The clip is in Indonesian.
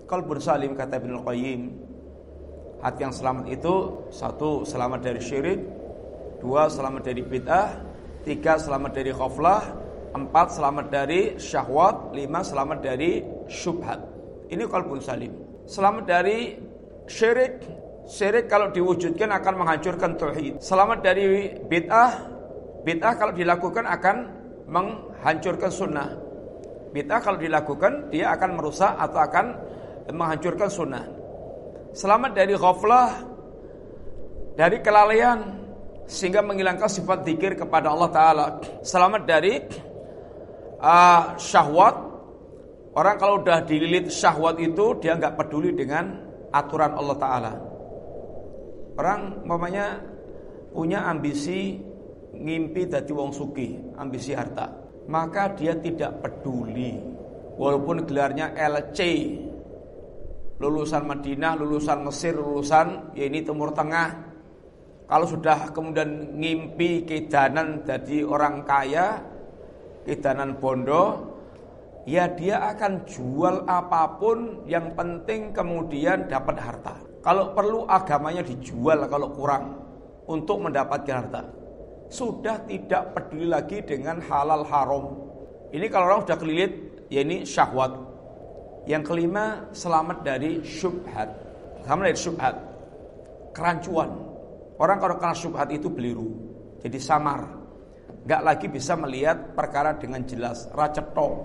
Qalbun salim, kata Ibnul Qayyim, hati yang selamat itu: 1, selamat dari syirik, 2, selamat dari bid'ah, 3, selamat dari ghaflah, 4, selamat dari syahwat, 5, selamat dari syubhat. Ini qalbun salim. Selamat dari syirik. Syirik kalau diwujudkan akan menghancurkan tauhid. Selamat dari bid'ah. Bid'ah kalau dilakukan akan menghancurkan sunnah. Bid'ah kalau dilakukan dia akan merusak atau akan menghancurkan sunnah. Selamat dari ghaflah, dari kelalaian, sehingga menghilangkan sifat zikir kepada Allah Ta'ala. Selamat dari syahwat. Orang kalau udah dililit syahwat itu, dia gak peduli dengan aturan Allah Ta'ala. Orang umpamanya punya ambisi ngimpi dadi wong sugih, ambisi harta, maka dia tidak peduli walaupun gelarnya LC, lulusan Madinah, lulusan Mesir, lulusan ini Timur Tengah. Kalau sudah kemudian ngimpi kedanan jadi orang kaya, kedanan bondo, ya dia akan jual apapun, yang penting kemudian dapat harta. Kalau perlu agamanya dijual kalau kurang untuk mendapatkan harta. Sudah tidak peduli lagi dengan halal haram. Ini kalau orang sudah kelilit, ya ini syahwat. Yang kelima, selamat dari syubhat. Selamat dari syubhat, kerancuan. Orang kalau kena syubhat itu beliru, jadi samar, gak lagi bisa melihat perkara dengan jelas, racetok.